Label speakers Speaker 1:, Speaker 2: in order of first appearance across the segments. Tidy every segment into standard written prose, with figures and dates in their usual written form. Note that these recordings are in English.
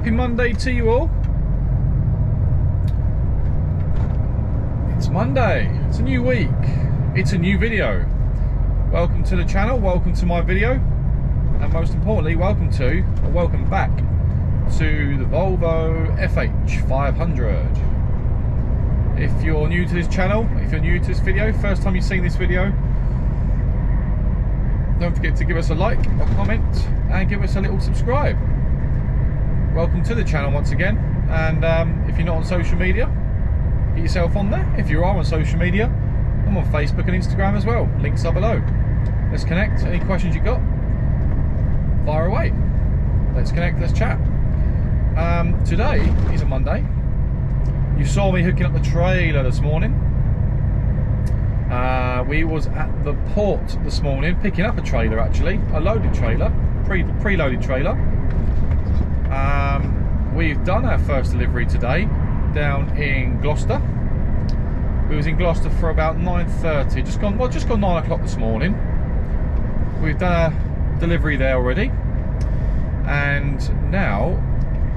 Speaker 1: Happy Monday to you all. It's Monday, it's a new week, it's a new video. Welcome to the channel, welcome to my video, and most importantly, welcome back to the Volvo FH500. If you're new to this channel, if you're new to this video, first time you've seen this video, don't forget to give us a like, a comment, and give us a little subscribe. Welcome to the channel once again, and if you're not on social media, get yourself on there. If you are on social media, I'm on Facebook and Instagram as well. Links are below. Let's connect. Any questions you got, fire away. Let's connect, let's chat. Today is a Monday. You saw me hooking up the trailer this morning. We was at the port this morning picking up a trailer, actually, a loaded trailer, pre-loaded trailer. We've done our first delivery today down in Gloucester. We was in Gloucester for about 9:30, just gone 9 o'clock this morning. We've done a delivery there already, and now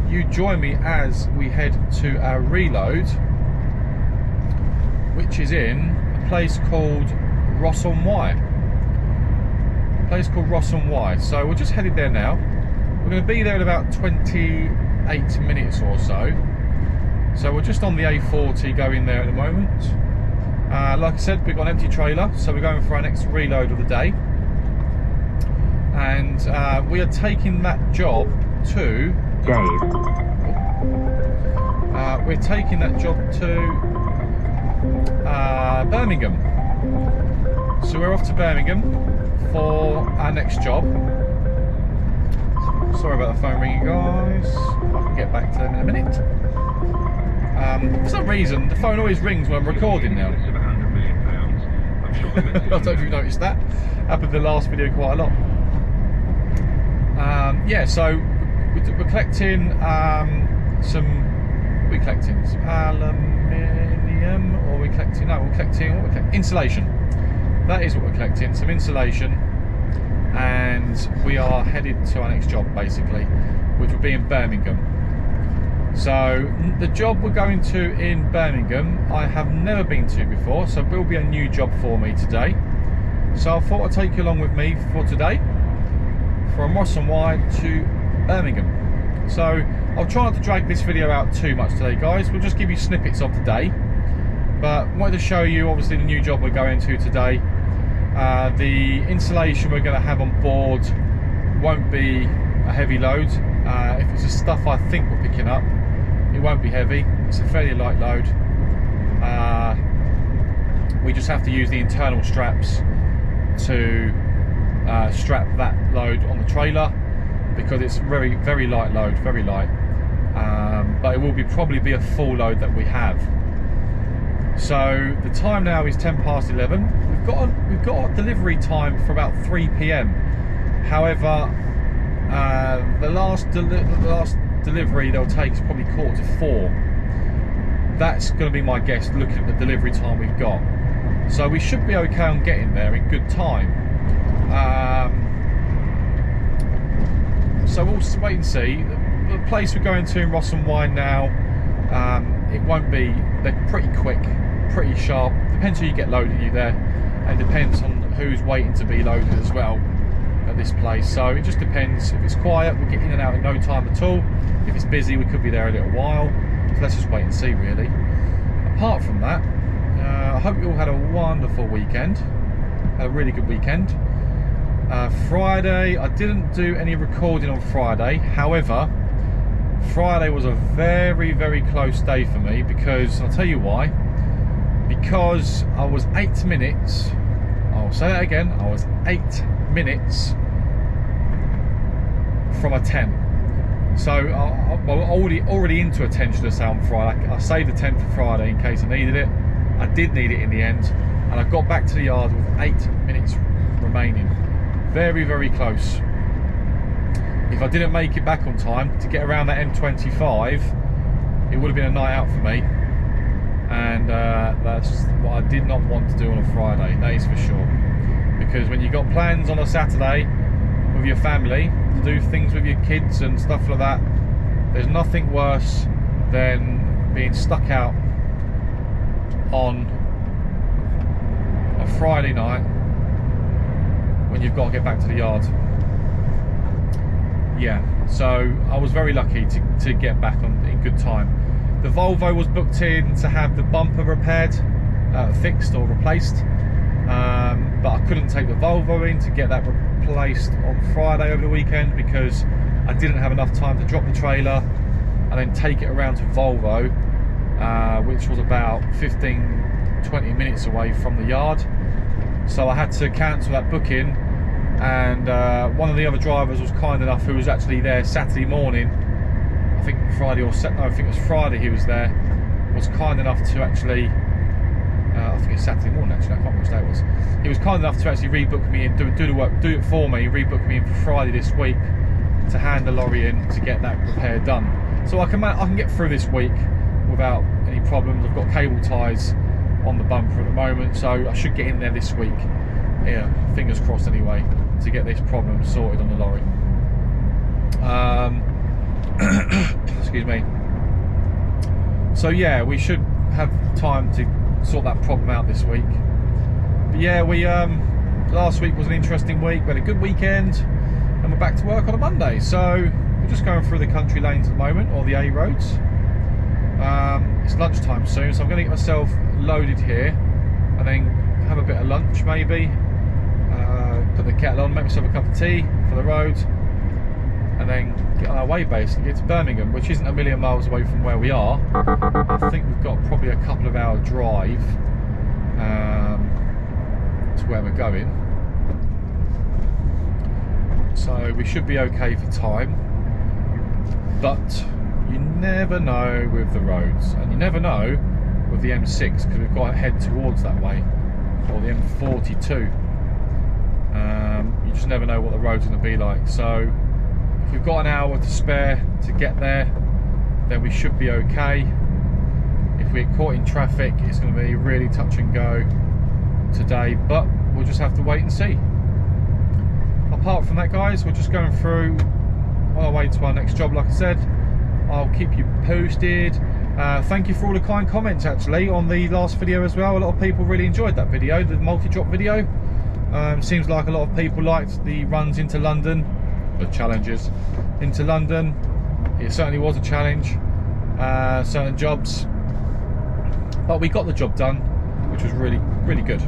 Speaker 1: you join me as we head to our reload, which is in a place called Ross-on-Wye. So we're just headed there now. We're going to be there in about 28 minutes or so. So we're just on the A40 going there at the moment. Like I said, we've got an empty trailer, so we're going for our next reload of the day. And we are taking that job to Dave. We're taking that job to Birmingham. So we're off to Birmingham for our next job. Sorry about the phone ringing, guys. I can get back to them in a minute. For some reason, the phone always rings when I'm recording now. I don't know if you've noticed that. Happened in the last video quite a lot. Yeah, so we're collecting we're collecting aluminium, or we're collecting, no, we're collecting insulation. That is what we're collecting, some insulation, and we are headed to our next job, basically, which will be in Birmingham. So the job we're going to in Birmingham, I have never been to before, so it will be a new job for me today. So I thought I'd take you along with me for today, from Ross-on-Wye to Birmingham. So I'll try not to drag this video out too much today, guys. We'll just give you snippets of the day, but wanted to show you obviously the new job we're going to today. The insulation we're going to have on board won't be a heavy load. If it's the stuff I think we're picking up, it won't be heavy. It's a fairly light load. We just have to use the internal straps to strap that load on the trailer, because it's very, very light load, very light. But it will probably be a full load that we have. So the time now is 11:10. We've got a delivery time for about 3 PM. However, the last delivery they'll take is probably 3:45. That's going to be my guess, looking at the delivery time we've got. So we should be okay on getting there in good time. So we'll wait and see. The place we're going to in Ross-on-Wye now, it won't be, they're pretty quick, pretty sharp. Depends who you get loaded you there, and depends on who's waiting to be loaded as well at this place. So it just depends. If it's quiet, we'll get in and out in no time at all. If it's busy, we could be there a little while. So let's just wait and see, really. Apart from that, I hope you all had a wonderful weekend, a really good weekend. Friday, I didn't do any recording on Friday. However, Friday was a very, very close day for me, because I'll tell you why. Because I was 8 minutes, I'll say that again, I was 8 minutes from a 10. So I'm already into a 10, should I say, on Friday. I saved the 10 for Friday in case I needed it. I did need it in the end, and I got back to the yard with 8 minutes remaining. Very, very close. If I didn't make it back on time to get around that M25, it would have been a night out for me, and that's what I did not want to do on a Friday, that is for sure. Because when you've got plans on a Saturday with your family to do things with your kids and stuff like that, There's nothing worse than being stuck out on a Friday night when you've got to get back to the yard. Yeah, so I was very lucky to get back on in good time. The Volvo was booked in to have the bumper repaired, fixed or replaced, but I couldn't take the Volvo in to get that replaced on Friday over the weekend because I didn't have enough time to drop the trailer and then take it around to Volvo, which was about 15-20 minutes away from the yard. So I had to cancel that booking, and one of the other drivers was kind enough, who was actually there Saturday morning, I think Friday or no, I think it was Friday he was there, was kind enough to actually, I think it's Saturday morning actually, I can't remember which day it was. He was kind enough to actually rebook me and do the work, do it for me, rebook me in for Friday this week to hand the lorry in to get that repair done. So I can get through this week without any problems. I've got cable ties on the bumper at the moment, so I should get in there this week. Yeah, fingers crossed anyway, to get this problem sorted on the lorry. Excuse me. So yeah, we should have time to sort that problem out this week. But yeah, we last week was an interesting week. We had a good weekend, and we're back to work on a Monday. So we're just going through the country lanes at the moment, or the A roads. It's lunchtime soon, so I'm going to get myself loaded here and then have a bit of lunch maybe, put the kettle on, make myself a cup of tea for the road, and then get on our way basically to Birmingham, which isn't a million miles away from where we are. I think we've got probably a couple of hour drive to where we're going, so we should be okay for time. But you never know with the roads, and you never know with the M6, because we've got to head towards that way, or the M42. You just never know what the road's going to be like. So if we've got an hour to spare to get there, then we should be okay. If we get caught in traffic, it's going to be really touch and go today, but we'll just have to wait and see. Apart from that, guys, we're just going through on our way to our next job. Like I said, I'll keep you posted. Thank you for all the kind comments actually on the last video as well. A lot of people really enjoyed that video, the multi-drop video. Seems like a lot of people liked the runs into London, the challenges into London. It certainly was a challenge, certain jobs, but we got the job done, which was really, really good.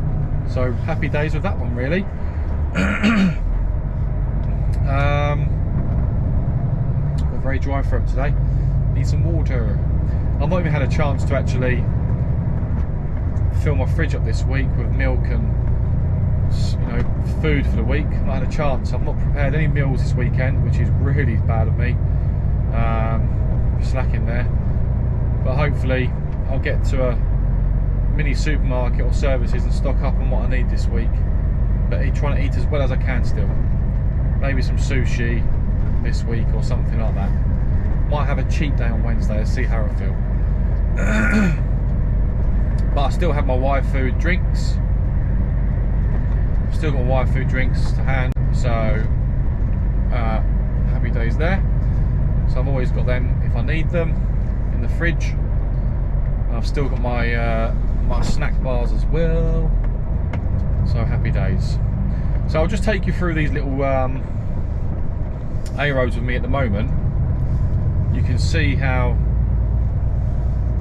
Speaker 1: So happy days with that one, really. Got a very dry throat today. Need some water. I've not even had a chance to actually fill my fridge up this week with milk and, you know, food for the week. I've not had a chance. I've not prepared any meals this weekend, which is really bad of me. Slacking there. But hopefully I'll get to a mini supermarket or services and stock up on what I need this week. But trying to eat as well as I can still. Maybe some sushi this week or something like that. Might have a cheat day on Wednesday and see how I feel. But I still have my waifu drinks. Still got my waifu drinks to hand, so happy days there. So I've always got them if I need them in the fridge. And I've still got my my snack bars as well. So happy days. So I'll just take you through these little A roads with me at the moment. You can see how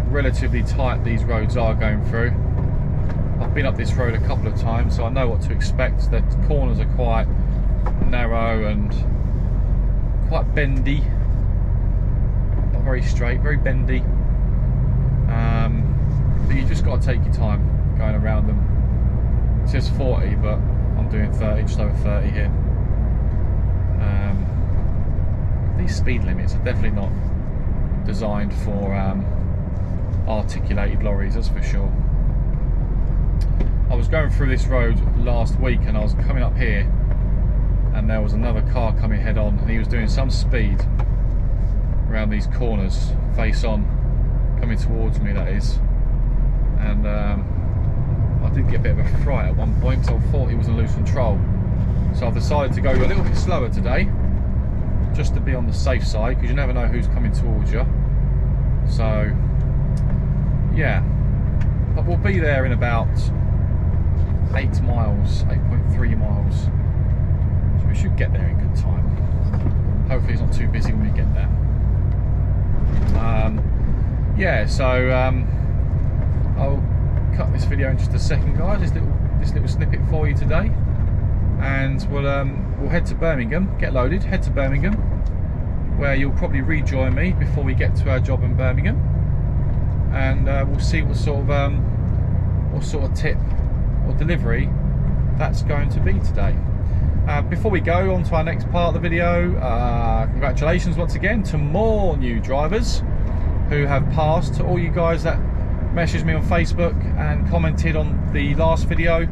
Speaker 1: relatively tight these roads are going through. I've been up this road a couple of times, so I know what to expect. The corners are quite narrow and quite bendy. Not very straight, very bendy. But you just got to take your time going around them. It says 40, but I'm doing 30, just over 30 here. These speed limits are definitely not designed for articulated lorries, that's for sure. I was going through this road last week and I was coming up here and there was another car coming head on and he was doing some speed around these corners, face on, coming towards me, that is. And I did get a bit of a fright at one point, so I thought he was in loose control. So I've decided to go a little bit slower today. just to be on the safe side, because you never know who's coming towards you. So yeah, but we'll be there in about 8 miles, 8.3 miles. So we should get there in good time. Hopefully it's not too busy when we get there. Yeah, so I'll cut this video in just a second, guys. This little snippet for you today, and we'll head to Birmingham, get loaded, head to Birmingham, where you'll probably rejoin me before we get to our job in Birmingham, and we'll see what sort of tip or delivery that's going to be today. Before we go on to our next part of the video, congratulations once again to more new drivers who have passed. To all you guys that messaged me on Facebook and commented on the last video,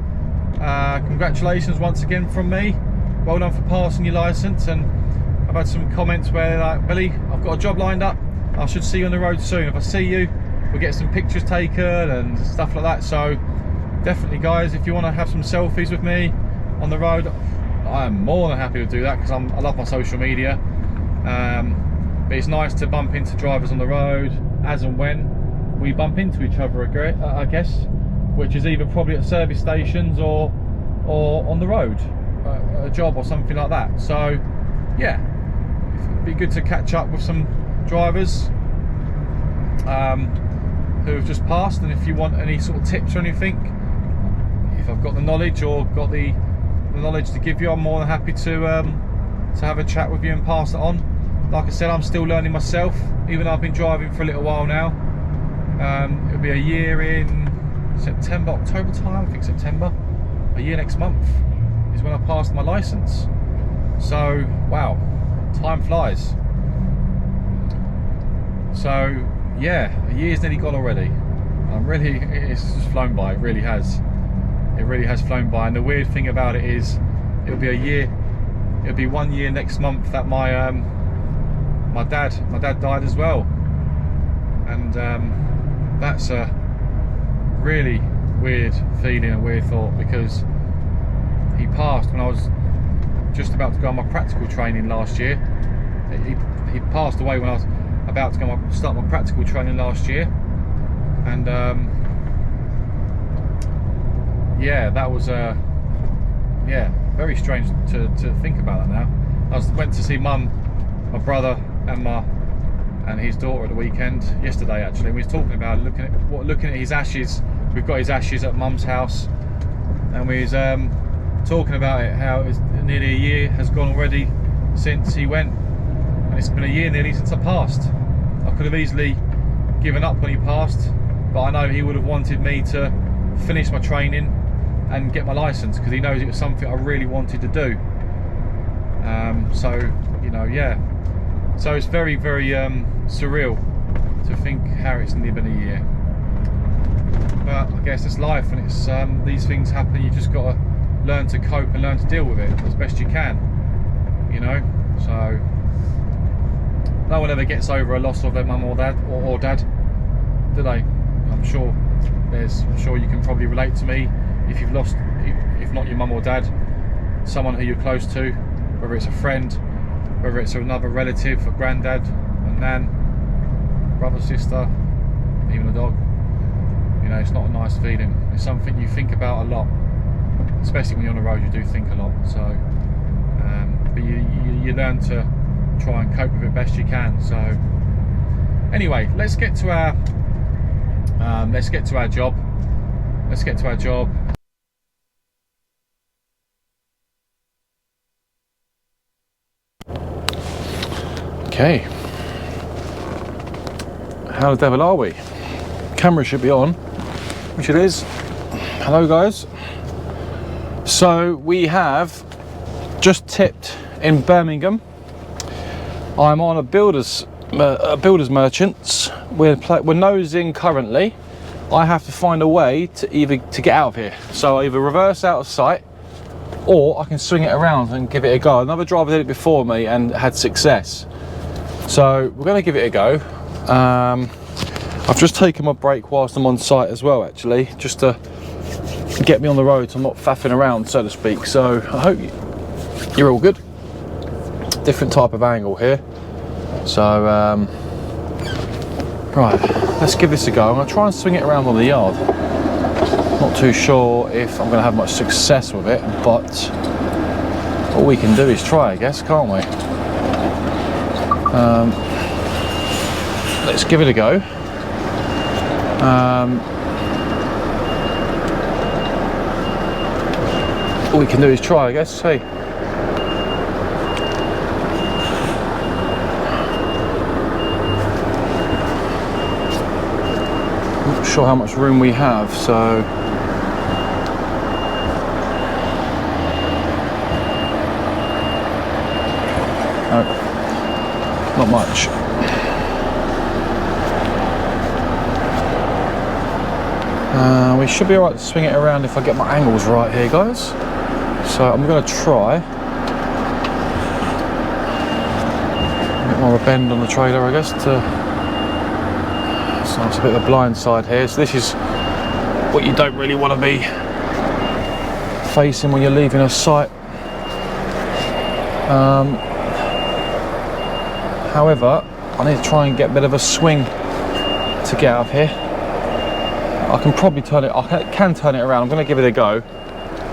Speaker 1: congratulations once again from me. Well done for passing your licence. And I've had some comments where they're like, Billy, I've got a job lined up, I should see you on the road soon. If I see you, we'll get some pictures taken and stuff like that. So definitely, guys, if you want to have some selfies with me on the road, I am more than happy to do that, because I love my social media. But it's nice to bump into drivers on the road as and when we bump into each other, I guess, which is either probably at service stations or on the road, a job or something like that. So yeah, it'd be good to catch up with some drivers who have just passed. And if you want any sort of tips or anything, if I've got the knowledge or got the knowledge to give you, I'm more than happy to have a chat with you and pass it on. Like I said, I'm still learning myself, even though I've been driving for a little while now. It'll be a year in September, October time, I think September. A year next month is when I passed my licence. So wow, time flies. So yeah, a year's nearly gone already. It's just flown by. It really has. It really has flown by. And the weird thing about it is, it'll be a year. It'll be 1 year next month that my dad died as well, and that's a really weird feeling, a weird thought, because he passed when I was just about to go on my practical training last year. He passed away when I was about to start my practical training last year, and yeah, that was very strange to think about that now. I went to see Mum, my brother, and his daughter at the weekend, yesterday actually. We was talking about looking at his ashes. We've got his ashes at Mum's house, and we was talking about it, how it's nearly a year has gone already since he went, and it's been a year nearly since I passed. I could have easily given up when he passed, but I know he would have wanted me to finish my training and get my licence, because he knows it was something I really wanted to do. So you know, yeah. So it's very, very surreal to think how it's nearly been a year. But I guess it's life, and it's these things happen. You just got to learn to cope and learn to deal with it as best you can. You know, so no one ever gets over a loss of their mum or dad, do they? I'm sure you can probably relate to me if you've lost, if not your mum or dad, someone who you're close to, whether it's a friend, whether it's another relative, a granddad, a nan, brother, sister, even a dog. You know, it's not a nice feeling. It's something you think about a lot, especially when you're on the road. You do think a lot. So, but you learn to try and cope with it best you can. So, anyway, let's get to our job. Let's get to our job. Okay, how the devil are we? Camera should be on, which it is. Hello guys. So we have just tipped in Birmingham. I'm on a builder's merchants. We're nosing currently. I have to find a way to get out of here. So I either reverse out of sight, or I can swing it around and give it a go. Another driver did it before me and had success. So we're going to give it a go. I've just taken my break whilst I'm on site as well, actually, just to get me on the road so I'm not faffing around, so to speak. So I hope you're all good. different type of angle here. So, right, let's give this a go. I'm going to try and swing it around on the yard. Not too sure if I'm going to have much success with it, but all we can do is try, I guess, can't we? Let's give it a go. All we can do is try, I guess. See. Not sure how much room we have, so. No, not much. We should be alright to swing it around if I get my angles right here, guys. So I'm going to try. A bit more of a bend on the trailer, I guess. So it's a bit of a blind side here. So this is what you don't really want to be facing when you're leaving a site. However, I need to try and get a bit of a swing to get out of here. I can probably turn it, I can turn it around. I'm going to give it a go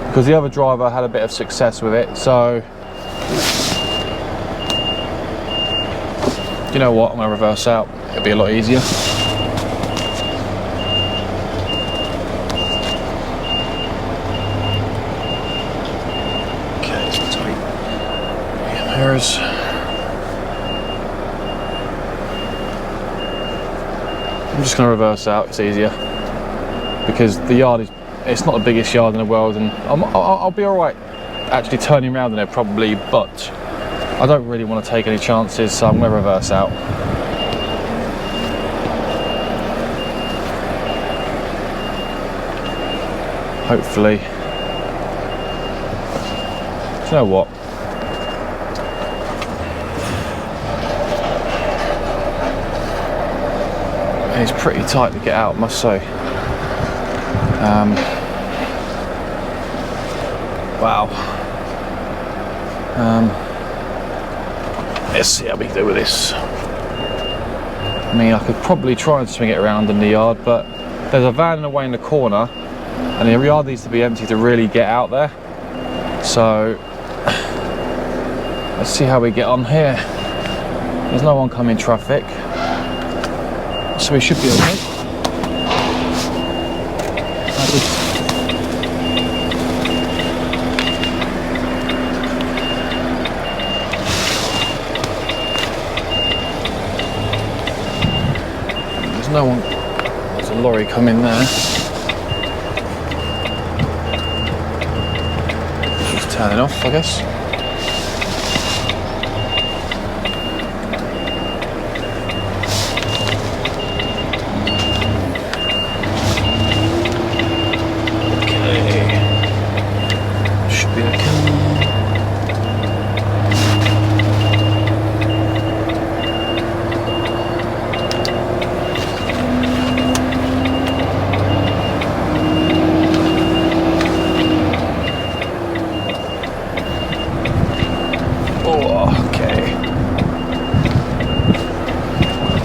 Speaker 1: because the other driver had a bit of success with it. So, you know what, I'm going to reverse out. It'll be a lot easier. Okay, so tight. There's. I'm just going to reverse out, it's easier. Because the yard is, it's not the biggest yard in the world, and I'll be alright actually turning around in there probably, but I don't really want to take any chances, so I'm going to reverse out. Hopefully. Do you know what? It's pretty tight to get out, I must say. Wow. Let's see how we do with this. I mean, I could probably try and swing it around in the yard, but there's a van in the way in the corner, and the yard needs to be empty to really get out there. So, let's see how we get on here. There's no oncoming traffic, so we should be okay. There's no one. There's a lorry coming there. Just turning off, I guess.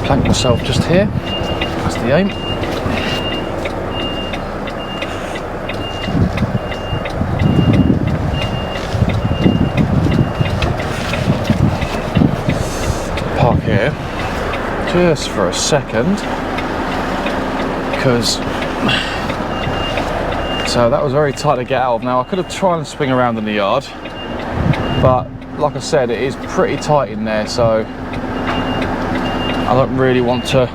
Speaker 1: Plank myself just here, that's the aim. Park here, just for a second, because, so that was very tight to get out of. Now I could have tried and swing around in the yard, but like I said, it is pretty tight in there, so I don't really want to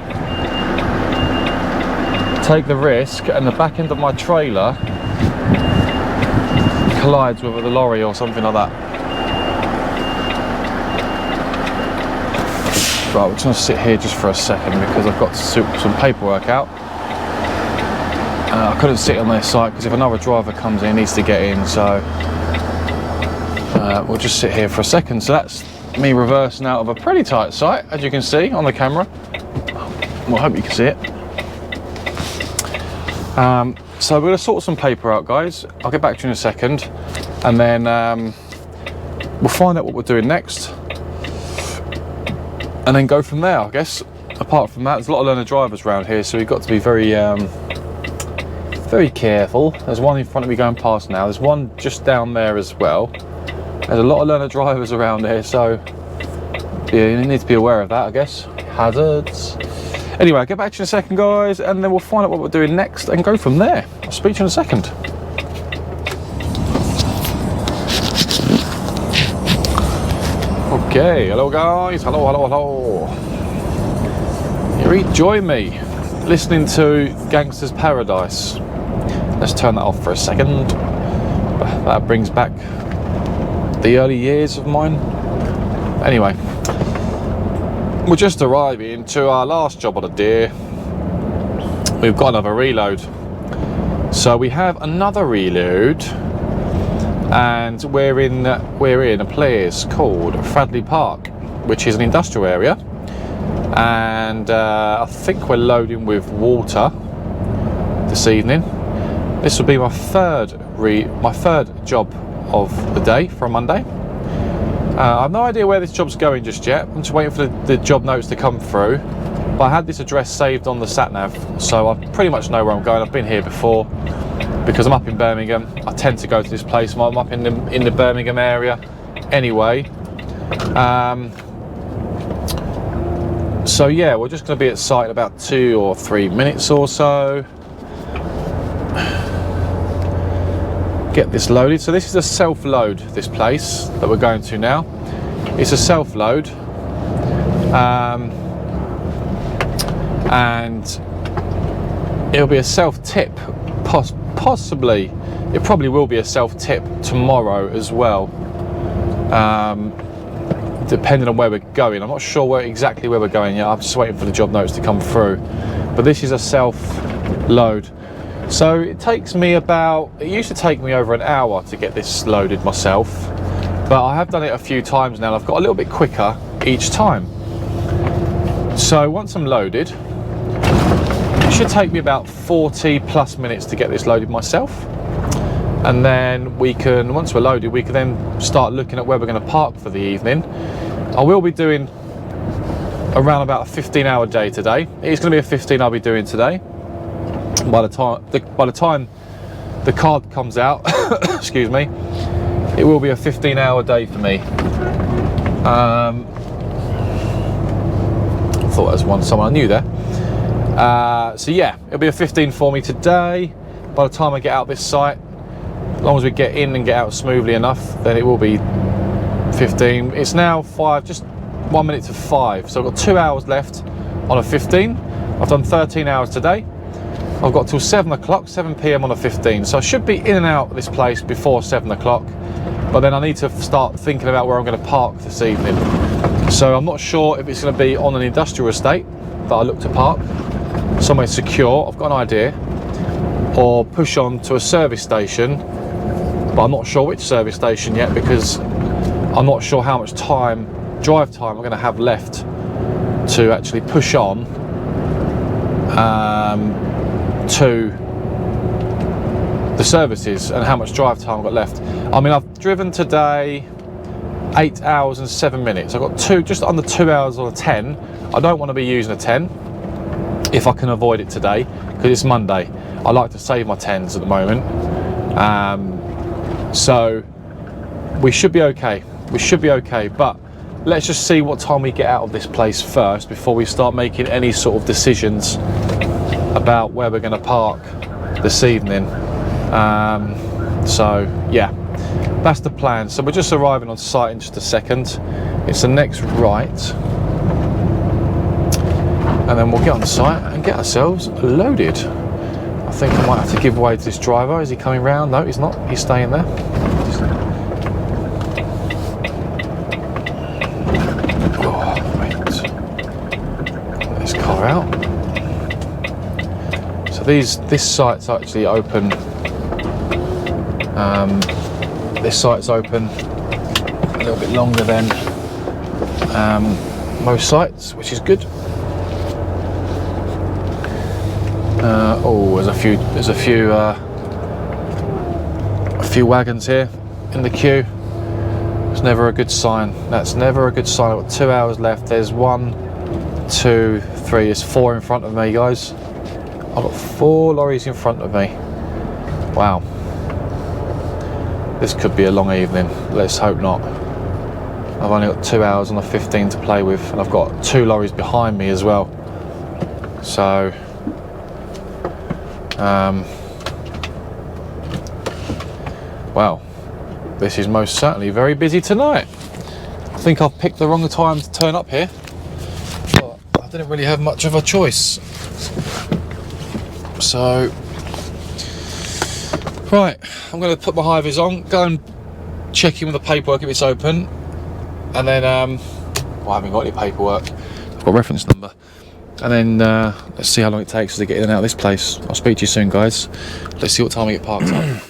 Speaker 1: take the risk and the back end of my trailer collides with the lorry or something like that. Right, we're just going to sit here just for a second because I've got to sort some paperwork out. I couldn't sit on their site because if another driver comes in, he needs to get in, so we'll just sit here for a second. So that's me reversing out of a pretty tight site, as you can see on the camera. Well, I hope you can see it. So we're going to sort some paper out, guys. I'll get back to you in a second, and then we'll find out what we're doing next. and then go from there, I guess. Apart from that, there's a lot of learner drivers around here, so we've got to be very very careful. There's one in front of me going past now. There's one just down there as well. There's a lot of learner drivers around here, so yeah, you need to be aware of that, I guess. Hazards. Anyway, I'll get back to you in a second, guys, and then we'll find out what we're doing next and go from there. I'll speak to you in a second. Okay, hello guys, hello. You join me listening to Gangster's Paradise. Let's turn that off for a second. That brings back the early years of mine. Anyway, we're just arriving to our last job of the day. We've got another reload. So we have another reload, and we're in a place called Fradley Park, which is an industrial area, and I think we're loading with water this evening. This will be my third job of the day for a Monday. I have no idea where this job's going just yet. I'm just waiting for the job notes to come through. But I had this address saved on the sat-nav, so I pretty much know where I'm going. I've been here before because I'm up in Birmingham. I tend to go to this place. I'm up in the Birmingham area anyway. So yeah, we're just going to be at site in about 2 or 3 minutes or so. Get this loaded. So this is a self-load, this place that we're going to now. It's a self-load, and it'll be a self-tip, possibly. It probably will be a self-tip tomorrow as well, depending on where we're going. I'm not sure exactly where we're going yet. I'm just waiting for the job notes to come through. But this is a self-load. So it used to take me over an hour to get this loaded myself, but I have done it a few times now. I've got a little bit quicker each time. So once I'm loaded, it should take me about 40 plus minutes to get this loaded myself. And then once we're loaded, we can then start looking at where we're going to park for the evening. I will be doing around about a 15-hour day today. It's going to be a 15 I'll be doing today. By the time the card comes out, excuse me, it will be a 15-hour day for me. I thought there was someone I knew there. So yeah, it'll be a 15 for me today. By the time I get out this site, as long as we get in and get out smoothly enough, then it will be 15. It's now just 1 minute to 5, so I've got 2 hours left on a 15. I've done 13 hours today. I've got till 7 p.m. on a 15, so I should be in and out of this place before 7 o'clock, but then I need to start thinking about where I'm going to park this evening. So I'm not sure if it's going to be on an industrial estate that I look to park, somewhere secure, I've got an idea, or push on to a service station, but I'm not sure which service station yet because I'm not sure how much drive time I'm going to have left to actually push on to the services and how much drive time I've got left. I mean, I've driven today 8 hours and 7 minutes. I've got just under 2 hours on a 10. I don't want to be using a 10 if I can avoid it today because it's Monday. I like to save my 10s at the moment. So we should be okay. We should be okay, but let's just see what time we get out of this place first before we start making any sort of decisions about where we're going to park this evening. So yeah, that's the plan. So we're just arriving on site in just a second. It's the next right, and then we'll get on site and get ourselves loaded. I think I might have to give way to this driver. Is he coming round? No, he's not. He's staying there. Oh, wait. Get this car out. So this site's actually open. This site's open a little bit longer than most sites, which is good. Oh, there's a few wagons here in the queue. There's never a good sign. That's never a good sign. I've got 2 hours left. There's 1, 2, 3. There's 4 in front of me, guys. I've got 4 lorries in front of me. Wow. This could be a long evening. Let's hope not. I've only got 2 hours on the 15 to play with, and I've got 2 lorries behind me as well. So, well, this is most certainly very busy tonight. I think I've picked the wrong time to turn up here, but I didn't really have much of a choice. So, right, I'm going to put my high-vis on, go and check in with the paperwork if it's open, and then, well, I haven't got any paperwork, I've got a reference number, and then let's see how long it takes to get in and out of this place. I'll speak to you soon, guys. Let's see what time we get parked up.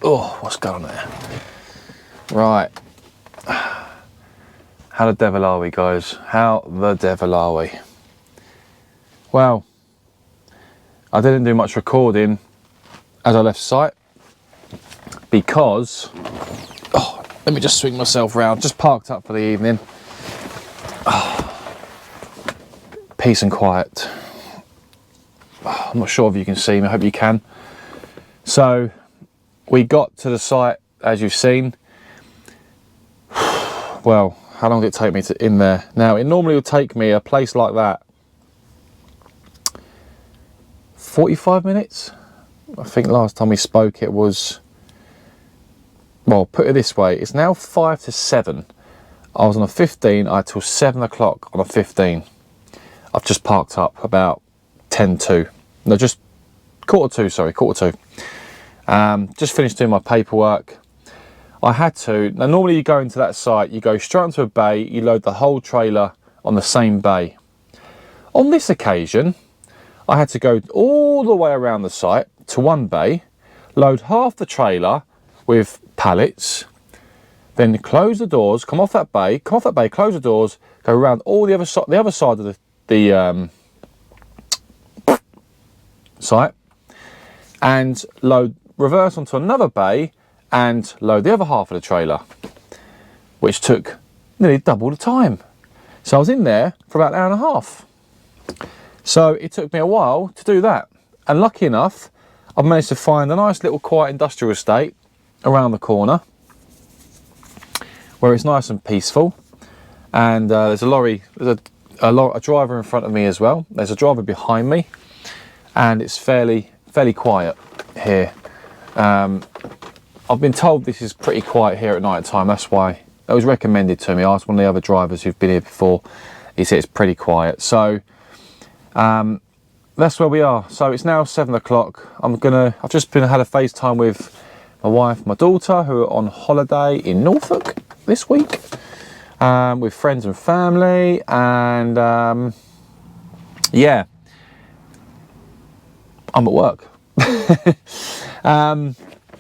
Speaker 1: Oh, what's going on there? Right. How the devil are we, guys? How the devil are we? Well, I didn't do much recording as I left site because, oh, let me just swing myself round. Just parked up for the evening. Oh, peace and quiet. Oh, I'm not sure if you can see me. I hope you can. So, we got to the site, as you've seen. Well, how long did it take me to in there? Now, it normally would take me a place like that 45 minutes. I think last time we spoke it was, well, put it this way, it's now 5 to 7. I was on a 15, I had till 7 o'clock on a 15. I've just parked up about 10 to, no, just quarter to. Just finished doing my paperwork. I had to. Now normally you go into that site, you go straight into a bay, you load the whole trailer on the same bay. On this occasion, I had to go all the way around the site to one bay, load half the trailer with pallets, then close the doors, come off that bay, close the doors, go around all the other side of the site, and load, reverse onto another bay and load the other half of the trailer, which took nearly double the time. So I was in there for about an hour and a half. So it took me a while to do that. And lucky enough, I've managed to find a nice little quiet industrial estate around the corner where it's nice and peaceful. And there's a lorry, there's a driver in front of me as well. There's a driver behind me, and it's fairly quiet here. I've been told this is pretty quiet here at night time. That's why it was recommended to me. I asked one of the other drivers who've been here before. He said it's pretty quiet. So that's where we are. So it's now 7 o'clock. I've just had a FaceTime with my wife, my daughter, who are on holiday in Norfolk this week, with friends and family, and yeah, I'm at work.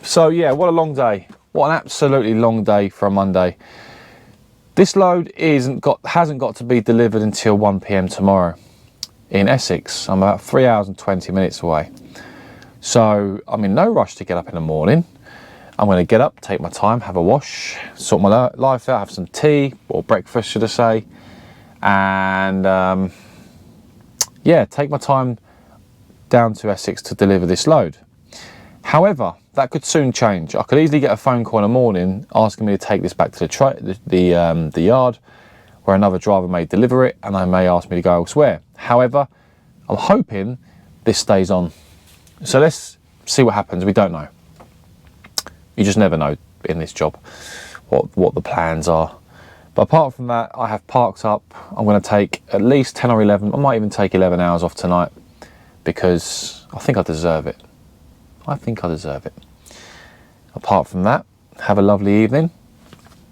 Speaker 1: So yeah, what a long day. What an absolutely long day for a Monday. This load hasn't got to be delivered until 1 PM tomorrow in Essex. I'm about 3 hours and 20 minutes away. So I'm in no rush to get up in the morning. I'm going to get up, take my time, have a wash, sort my life out, have some tea, or breakfast should I say, and yeah, take my time down to Essex to deliver this load. However, that could soon change. I could easily get a phone call in the morning asking me to take this back to the yard where another driver may deliver it, and they may ask me to go elsewhere. However, I'm hoping this stays on. So let's see what happens. We don't know. You just never know in this job what the plans are. But apart from that, I have parked up. I'm going to take at least 10 or 11. I might even take 11 hours off tonight because I think I deserve it. I think I deserve it. Apart from that, have a lovely evening.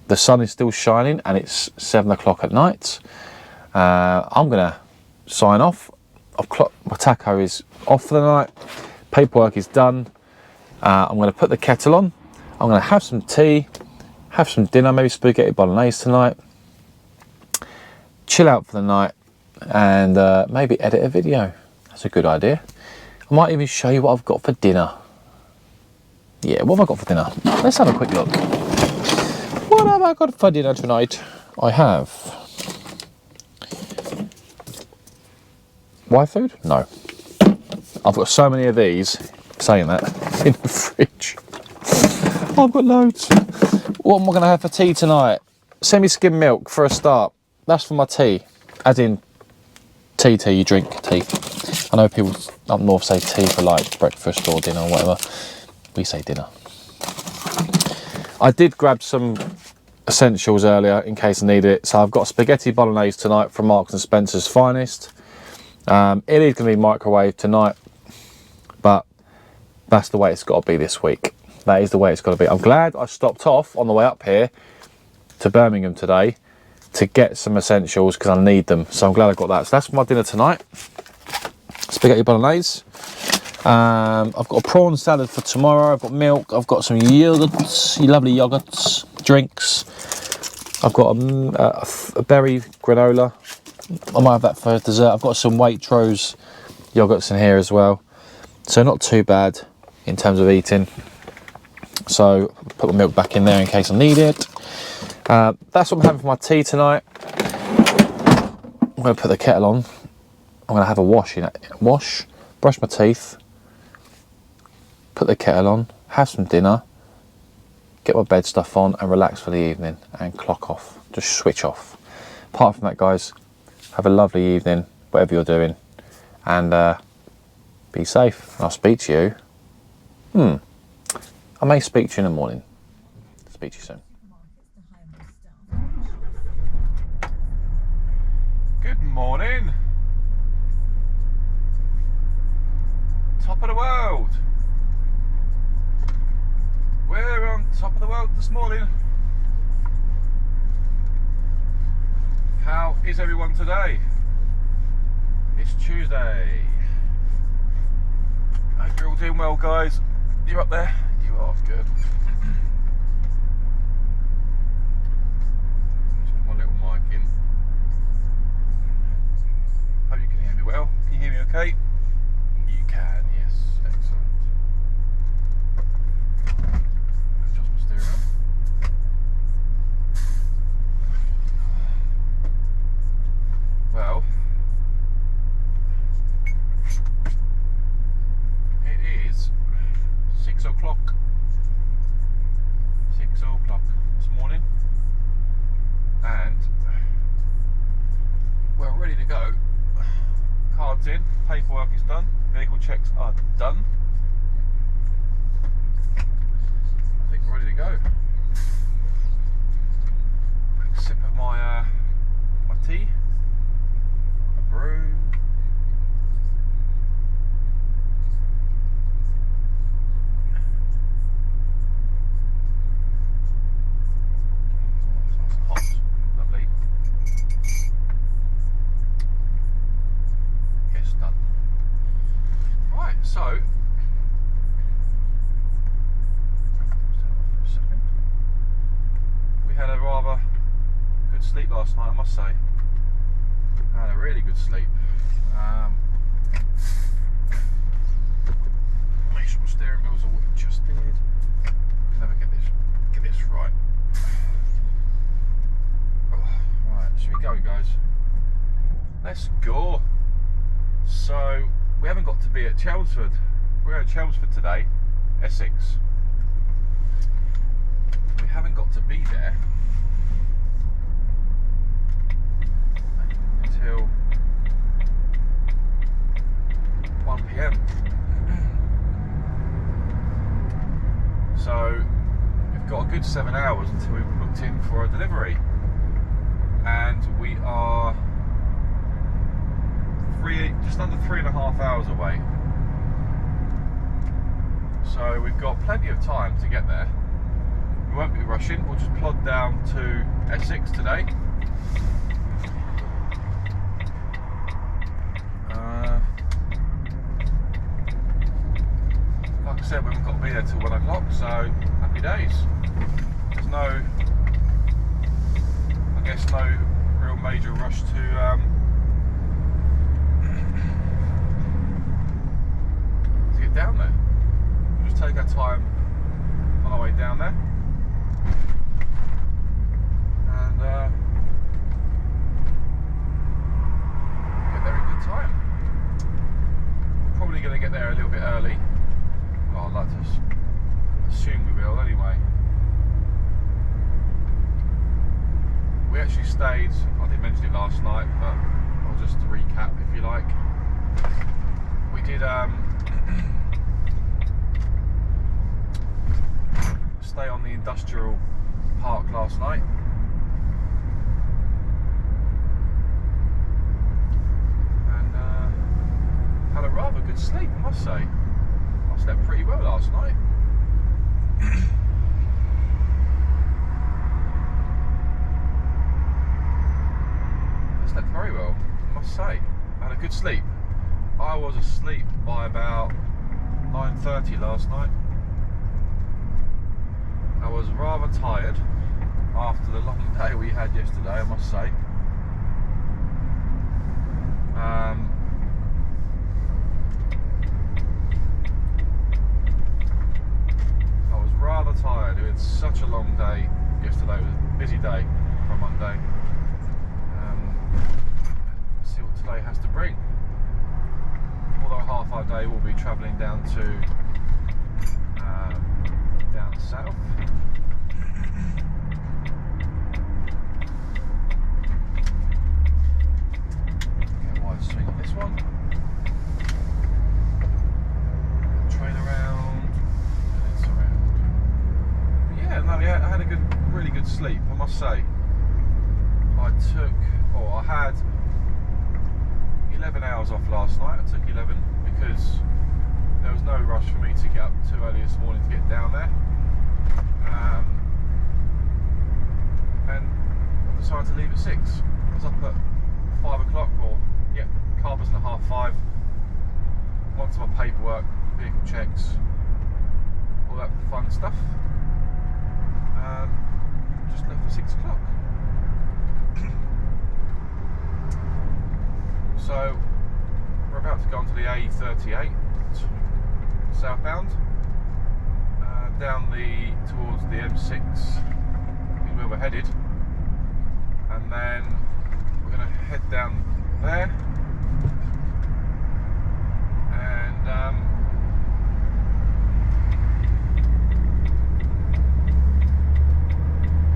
Speaker 1: The sun is still shining and it's 7 o'clock at night. I'm going to sign off. My taco is off for the night. Paperwork is done. I'm going to put the kettle on. I'm going to have some tea, have some dinner, maybe spaghetti bolognese tonight. Chill out for the night.
Speaker 2: and maybe edit a video. That's a good idea. I might even show you what I've got for dinner. Yeah, what have I got for dinner? Let's have a quick look. What have I got for dinner tonight? I have white food? No. I've got so many of these, saying that, in the fridge. I've got loads. What am I going to have for tea tonight? Semi-skim milk for a start. That's for my tea. As in, tea, you drink tea. I know people up north say tea for like breakfast or dinner or whatever. We say dinner. I did grab some essentials earlier in case I needed it. So I've got spaghetti bolognese tonight from Marks and Spencer's Finest. It is going to be microwaved tonight, but that's the way it's got to be this week. That is the way it's got to be. I'm glad I stopped off on the way up here to Birmingham today to get some essentials because I need them. So I'm glad I got that. So that's my dinner tonight. Spaghetti bolognese. I've got a prawn salad for tomorrow. I've got milk. I've got some yogurts, lovely yogurts, drinks. I've got a berry granola. I might have that for dessert. I've got some Waitrose yogurts in here as well. So not too bad in terms of eating. So put my milk back in there in case I need it. That's what I'm having for my tea tonight. I'm going to put the kettle on. I'm going to have a wash in it. Wash, brush my teeth, put the kettle on, have some dinner, get my bed stuff on and relax for the evening and clock off. Just switch off. Apart from that, guys, have a lovely evening, whatever you're doing, and be safe. I'll speak to you. I may speak to you in the morning. Speak to you soon.
Speaker 1: Good morning. Top of the world. We're on top of the world this morning. How is everyone today? It's Tuesday. I hope you're all doing well, guys. You're up there? You are good. Just put my little mic in. Hope you can hear me well. Can you hear me okay? You can, yes. Excellent. Adjust my steering wheel. Well, it is 6 o'clock. 6 o'clock this morning, and we're ready to go. Cards in, paperwork is done, vehicle checks are done. I think we're ready to go. Quick sip of my my tea, a brew. So, we had a rather good sleep last night, I must say. I had a really good sleep. Make sure my steering wheel's all adjusted. Never get this right. Oh, right, should we go, guys? Let's go. So, we haven't got to be at Chelmsford. We're going to Chelmsford today, Essex. We haven't got to be there until 1 PM. So we've got a good 7 hours until we've booked in for a delivery, and we are just under 3.5 hours away. So we've got plenty of time to get there. We won't be rushing, we'll just plod down to Essex today. Like I said, we haven't got to be there till 1 o'clock, so happy days. There's no, I guess, no real major rush to get down there. We'll just take our time on our way down there, and get there in good time. Probably going to get there a little bit early. Well, I'd like to assume we will anyway. We actually stayed, I didn't mention it last night, but I'll just recap if you like. We did stay on the industrial park last night. And had a rather good sleep, I must say. I slept pretty well last night. I slept very well, I must say. I had a good sleep. I was asleep by about 9:30 last night. I was rather tired after the long day we had yesterday, I must say. I was rather tired. We had such a long day yesterday. It was a busy day for a Monday. Let's see what today has to bring. Although half our day will be travelling down to down south. Get a wide swing on this one. Train around, and it's around. But yeah, no, I had a really good sleep, I must say. I had 11 hours off last night. I took 11 because there was no rush for me to get up too early this morning to get down there. And I decided to leave at 6. I was up at 5 o'clock, car wasn't at 5:30. Onto my paperwork, vehicle checks, all that fun stuff. Just left at 6 o'clock. So we're about to go onto the A38 southbound, down towards the M6 is where we're headed, and then we're going to head down there and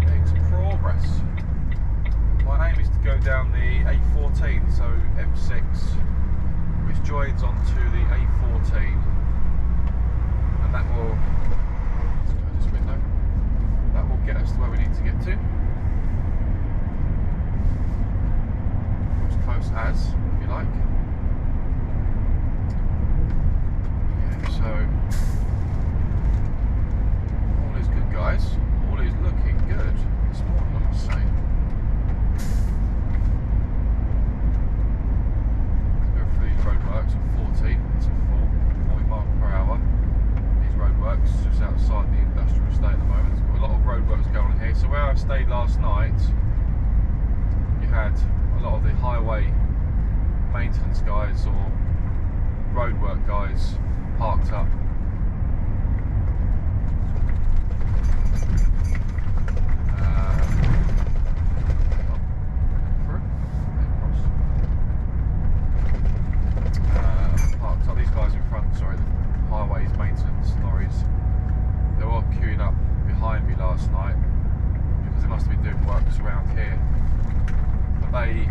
Speaker 1: make some progress. My aim is to go down the A14, so M6, which joins onto the A14, and that will, let's go this window, that will get us to where we need to get to, as close as, if you like. Yeah, so all is good, guys. All is looking good this morning, I must say. Roadworks at 14, it's at 40 miles per hour. These roadworks just outside the industrial estate at the moment. There's got a lot of roadworks going on here. So where I stayed last night, you had a lot of the highway maintenance guys or roadwork guys parked up. These guys in front, sorry, the highways maintenance lorries, they were queuing up behind me last night because they must have been doing works around here. But they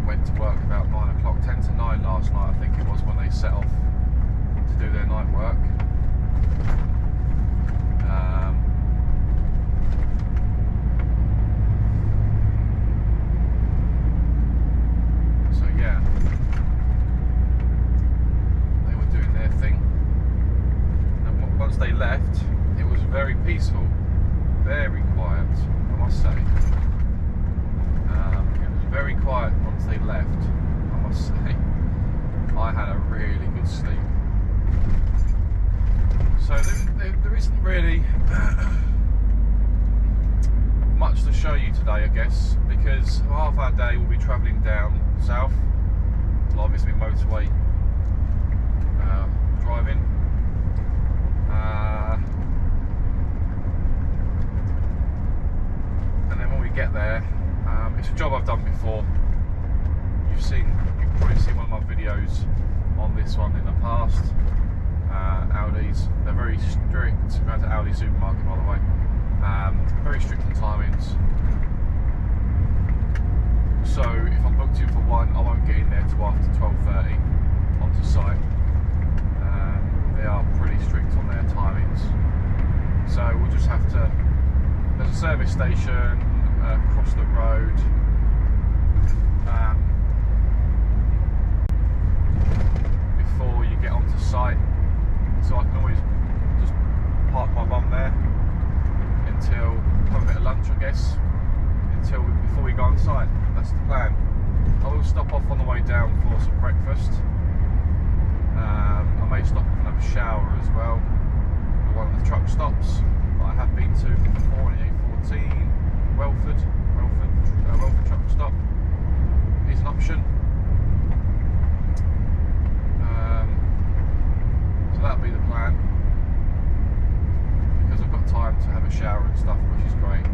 Speaker 1: went to work about 9 o'clock, 10 to 9 last night, I think it was, when they set off to do their night work. So yeah. Once they left, it was very peaceful, very quiet, I must say. It was very quiet once they left, I must say. I had a really good sleep. So there isn't really much to show you today, I guess, because half our day we'll be travelling down south. Well, obviously motorway driving. And then when we get there, it's a job I've done before. You've probably seen one of my videos on this one in the past. Audi's, they're very strict. We're going to Audi supermarket, by the way. Very strict on timings. So if I'm booked in for 1, I won't get in there till after 12:30 onto site. They are pretty strict on their timings. So we'll just have to. There's a service station across the road. Before you get onto site, so I can always just park my bum there until have a bit of lunch, I guess, before we go on site. That's the plan. I will stop off on the way down for some breakfast. I may stop and have a shower as well at one of the truck stops that I have been to before in A14. Welford truck stop is an option. So that'll be the plan, because I've got time to have a shower and stuff, which is great.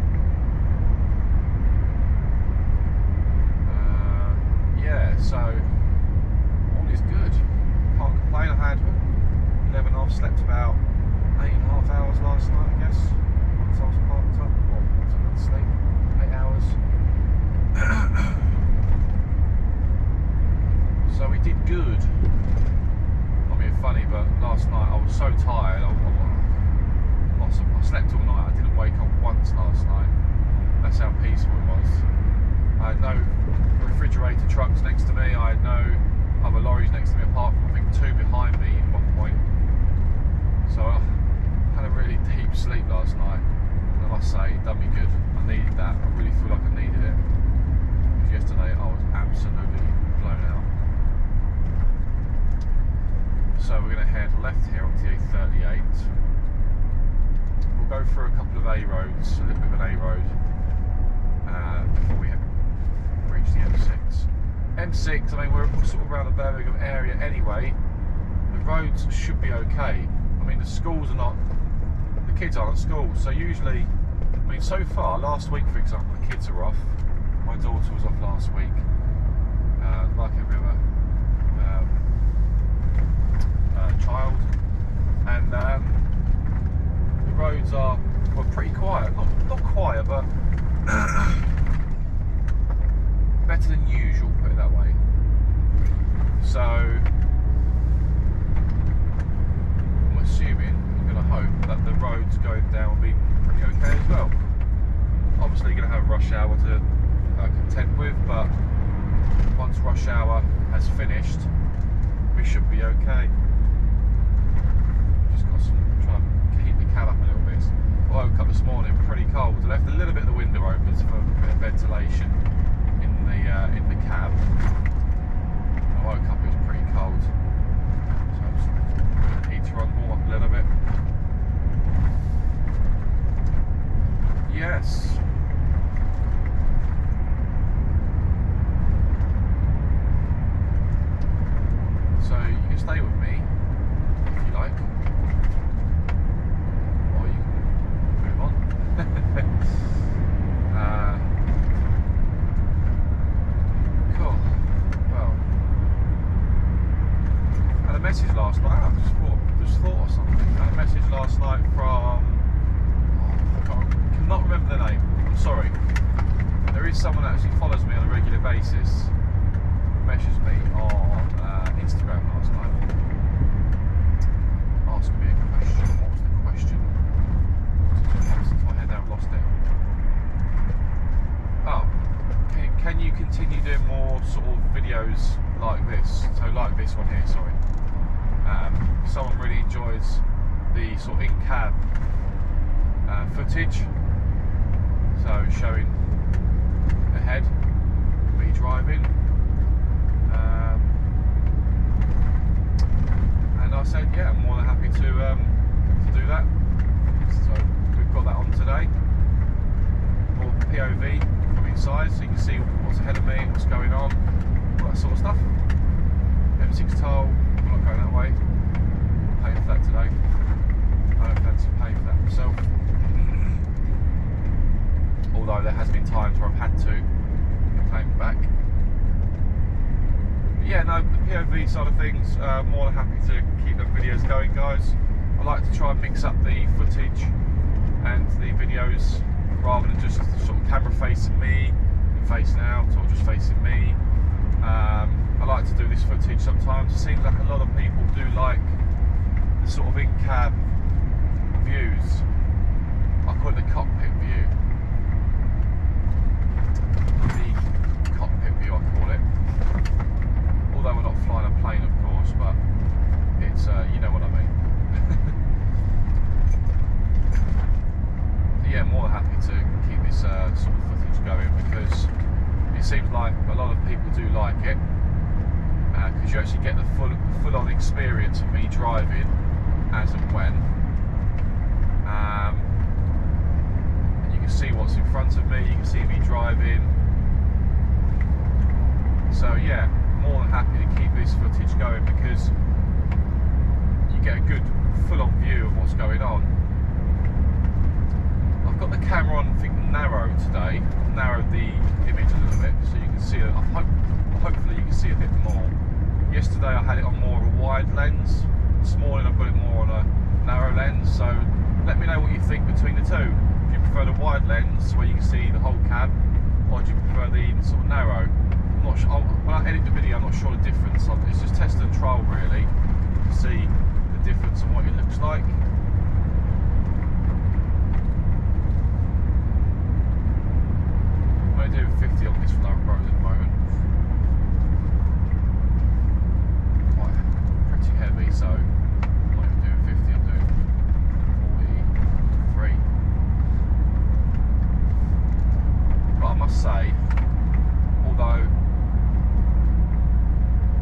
Speaker 1: Yeah, so all is good. Can't complain. I had 11 hours, slept about 8.5 hours last night, I guess. Once I was parked up, once I went to sleep, 8 hours. So we did good. Not being funny, but last night I was so tired. I slept all night. I didn't wake up once last night. That's how peaceful it was. I had no refrigerator trucks next to me. I had no other lorries next to me, apart from I think 2 behind me at one point. So I had a really deep sleep last night. And I must say, it done me good. I needed that. I really feel like I needed it. Because yesterday I was absolutely blown out. So we're going to head left here onto the A38. We'll go through a couple of A roads, a little bit of an A road, before we reach the M6. M6, I mean, we're sort of around the Birmingham area anyway. The roads should be okay. I mean, the schools are not, the kids aren't at school, so usually, I mean, so far, last week for example, the kids are off. My daughter was off last week, like every other child, and the roads are, well, pretty quiet. Not quiet, but better than usual, put it that way. So I'm assuming, I'm going to hope that the roads going down will be pretty okay as well. Obviously going to have rush hour to contend with, but once rush hour has finished, we should be okay. Just got trying to heat the cab up a little bit. I woke up this morning pretty cold. I left a little bit of the window open for a bit of ventilation in the cab. I woke up, it was pretty cold, so I'm just putting the heater on, warm up a little bit. Yes. So you can stay with me if you like, or you can move on. Cool. Well, I had a message last night. I just thought of something. I had a message last night from, I cannot remember the name. I'm sorry. There is someone that actually follows me on a regular basis. Messaged me on Instagram last night, asking me a question. What was the question? Since my head out, lost it. Oh, can you continue doing more sort of videos like this? So like this one here, sorry. Someone really enjoys the sort of in-cab footage. So showing ahead, me driving. And I said, yeah, I'm more than happy to do that. So we've got that on today. More POV from inside, so you can see what's ahead of me, what's going on, all that sort of stuff. M6 toll, I'm not going that way. times where I've had to claim it back. But yeah, no, the POV side of things, more than happy to keep the videos going, guys. I like to try and mix up the footage and the videos rather than just sort of camera facing me and facing out, or just facing me. I like to do this footage sometimes. It seems like a lot of people do like the sort of in-cab views. I call it the cockpit view. The cockpit view, I call it. Although we're not flying a plane, of course, but it's, you know what I mean. So yeah, more than happy to keep this sort of footage going, because it seems like a lot of people do like it, because you actually get the full-on experience of me driving as and when, and you can see what's in front of me, you can see me driving. So yeah, more than happy to keep this footage going, because you get a good full-on view of what's going on. I've got the camera on, I think, narrow today. I've narrowed the image a little bit so you can see it. Hopefully you can see a bit more. Yesterday I had it on more of a wide lens. This morning I've got it more on a narrow lens. So let me know what you think between the two. Do you prefer the wide lens where you can see the whole cab, or do you prefer the sort of narrow? I'm not sure. When I edit the video, I'm not sure the difference. It's just test and trial really to see the difference and what it looks like. I'm doing 50 on this road at the moment. Pretty heavy, so I'm not even doing 50, I'm doing 43. But I must say, although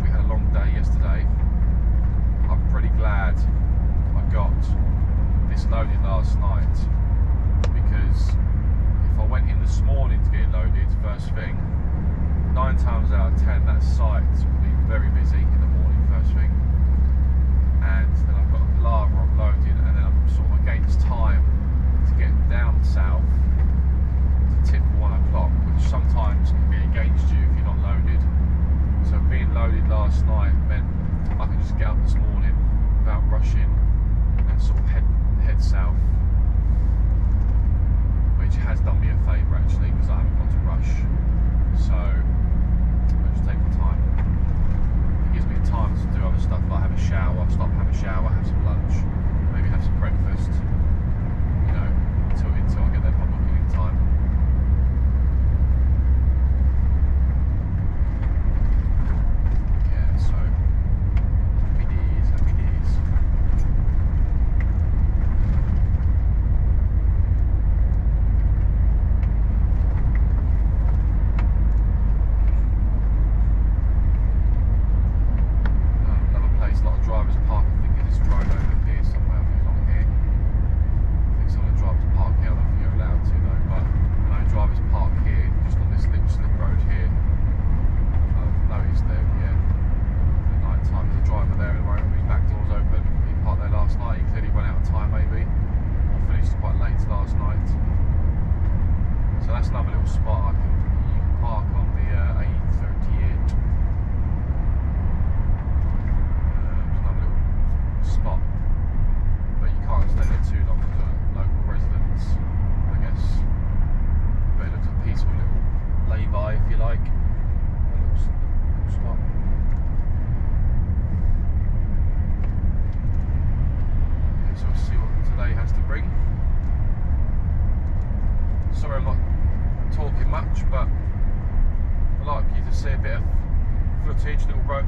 Speaker 1: we had a long day yesterday, I'm pretty glad I got this loaded last night, because if I went in this morning to get it loaded first thing, 9 times out of 10 that site will be very busy in the morning first thing, and then I've got a palaver unloading, and then I'm sort of against time to get down south to tip 1 o'clock, which sometimes can be against you if you're not loaded. So being loaded last night meant I could just get up this morning without rushing and sort of head south, which has done me a favour actually, because I haven't got to rush. So I just take my time. It gives me time to do other stuff, like have a shower, stop, have a shower, have some lunch, maybe have some breakfast, you know, until I get there by booking in time. Yeah, so happy days, happy days.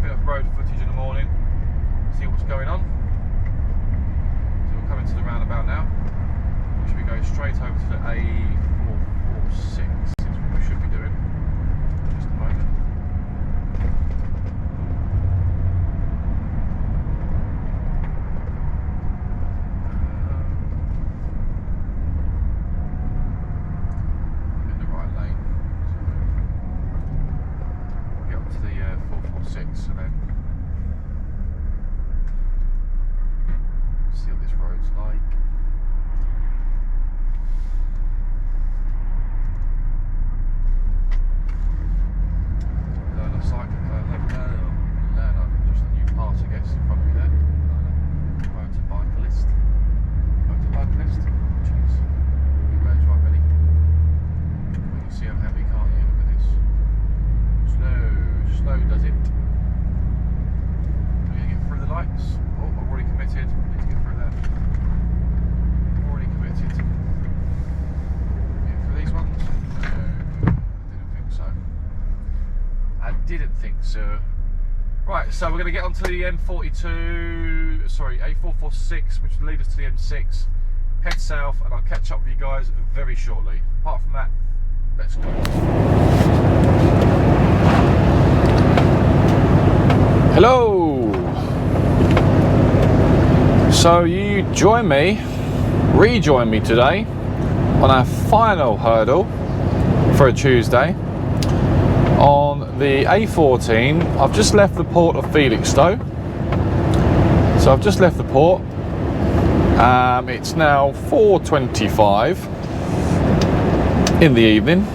Speaker 1: Bit of road footage in the morning, see what's going on. So we're coming to the roundabout now. We should be going straight over to the A446, is what we should be doing. Just a moment. I'm in the right lane. So get up to the 446 and then see what this road's like. sir. Right, so we're going to get onto the M42, sorry, A446, which will lead us to the M6, head south, and I'll catch up with you guys very shortly. Apart from that, let's go.
Speaker 2: Hello! So you rejoin me today on our final hurdle for a Tuesday. On the A14, I've just left the port of Felixstowe. So I've just left the port. It's now 4:25 in the evening.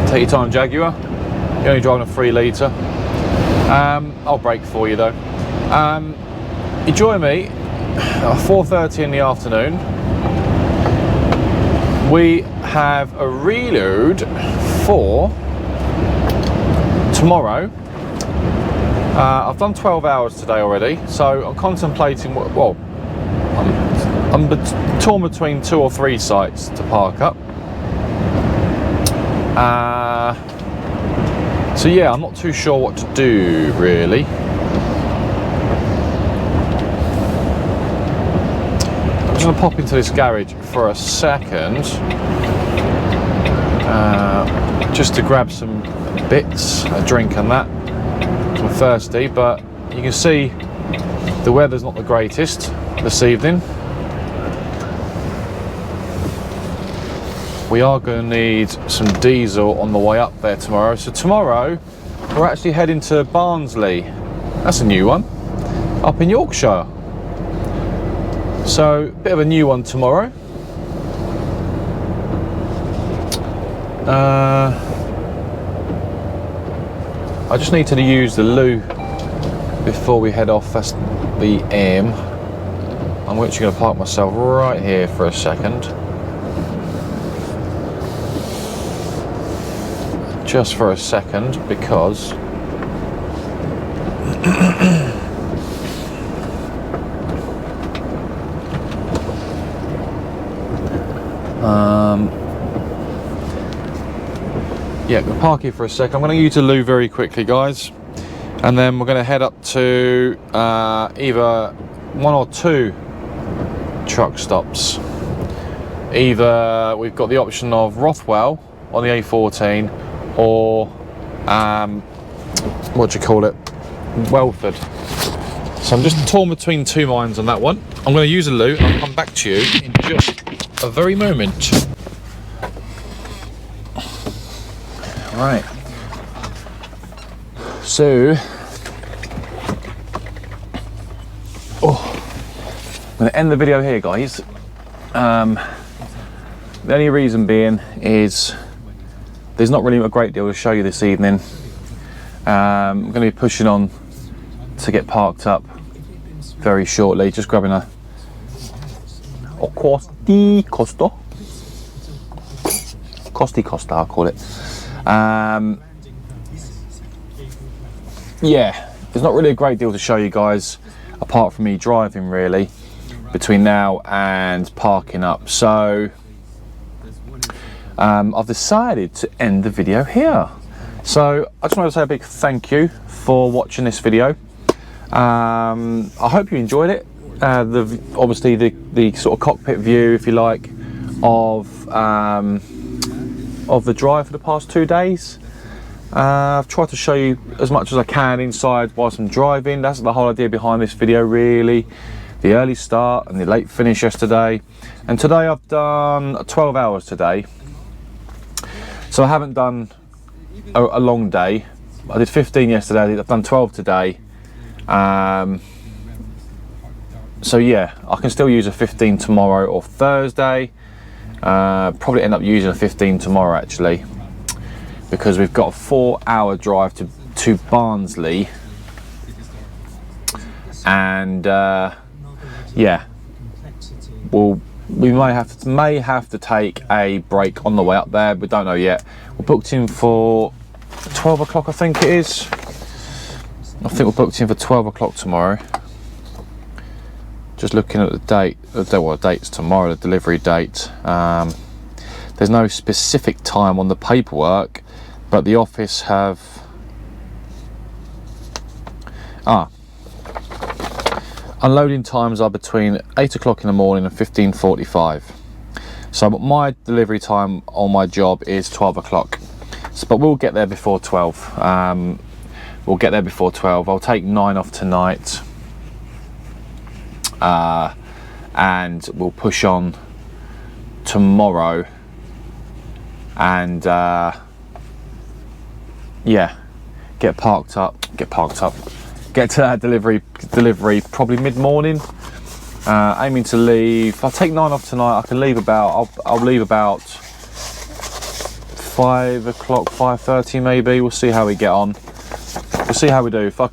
Speaker 2: Take your time, Jaguar. You're only driving a 3 litre. I'll brake for you though. You join me at 4:30 in the afternoon. We have a reload for tomorrow. I've done 12 hours today already, so I'm contemplating well, I'm torn between 2 or 3 sites to park up. So yeah, I'm not too sure what to do really. I'm just gonna pop into this garage for a second, just to grab some bits, a drink and that. I'm thirsty, but you can see the weather's not the greatest this evening. We are going to need some diesel on the way up there tomorrow. So tomorrow we're actually heading to Barnsley. That's a new one, up in Yorkshire. So a bit of a new one tomorrow. I just need to use the loo before we head off. That's the aim. I'm actually going to park myself right here for a second. Just for a second, because yeah, we'll park here for a second. I'm going to use the loo very quickly, guys, and then we're going to head up to either 1 or 2 truck stops. Either we've got the option of Rothwell on the A14, or what do you call it, Welford. So I'm just torn between 2 minds on that one. I'm going to use a loo and I'll come back to you in just a very moment. Right, so I'm going to end the video here, guys. The only reason being is there's not really a great deal to show you this evening. I'm going to be pushing on to get parked up very shortly. Just grabbing a Costi Costa, I'll call it. Yeah, there's not really a great deal to show you guys apart from me driving really between now and parking up. So I've decided to end the video here. So I just want to say a big thank you for watching this video. I hope you enjoyed it. Obviously the sort of cockpit view, if you like, of the drive for the past 2 days. I've tried to show you as much as I can inside whilst I'm driving. That's the whole idea behind this video really. The early start and the late finish yesterday. And today I've done 12 hours today. So I haven't done a long day. I did 15 yesterday, I've done 12 today. So yeah, I can still use a 15 tomorrow or Thursday. Probably end up using a 15 tomorrow actually, because we've got a 4-hour drive to Barnsley, and yeah, we may have to take a break on the way up there. We don't know yet. We're booked in for 12 o'clock, I think it is. I think we're booked in for 12 o'clock tomorrow. Just looking at the date, well, the date's tomorrow, the delivery date. There's no specific time on the paperwork but the office have unloading times are between 8 o'clock in the morning and 15:45. So my delivery time on my job is 12 o'clock. But we'll get there before 12. We'll get there before 12. I'll take 9 off tonight. And we'll push on tomorrow. And yeah, get to that delivery probably mid-morning. Aiming to leave. If I take 9 off tonight, I can leave about. I'll leave about 5 o'clock, 5:30 maybe. We'll see how we get on. We'll see how we do. If I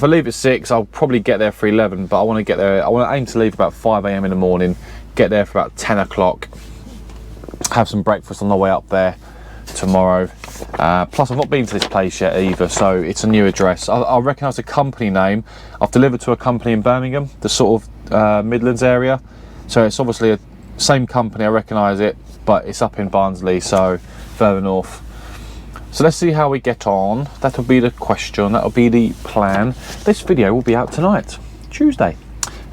Speaker 2: leave at 6, I'll probably get there for 11. But I want to get there. I want to aim to leave about 5 a.m. in the morning. Get there for about 10 o'clock. Have some breakfast on the way up there tomorrow. Plus, I've not been to this place yet either, so it's a new address. I recognise the company name. I've delivered to a company in Birmingham, the sort of Midlands area. So it's obviously the same company. I recognise it, but it's up in Barnsley, so further north. So let's see how we get on. That'll be the question. That'll be the plan. This video will be out tonight, Tuesday.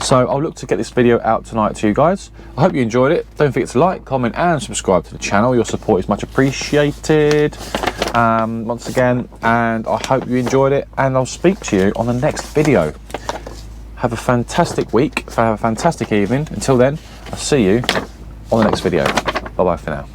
Speaker 2: So I'll look to get this video out tonight to you guys. I hope you enjoyed it. Don't forget to like, comment and subscribe to the channel. Your support is much appreciated once again, and I hope you enjoyed it, and I'll speak to you on the next video. Have a fantastic week, have a fantastic evening. Until then, I'll see you on the next video. Bye bye for now.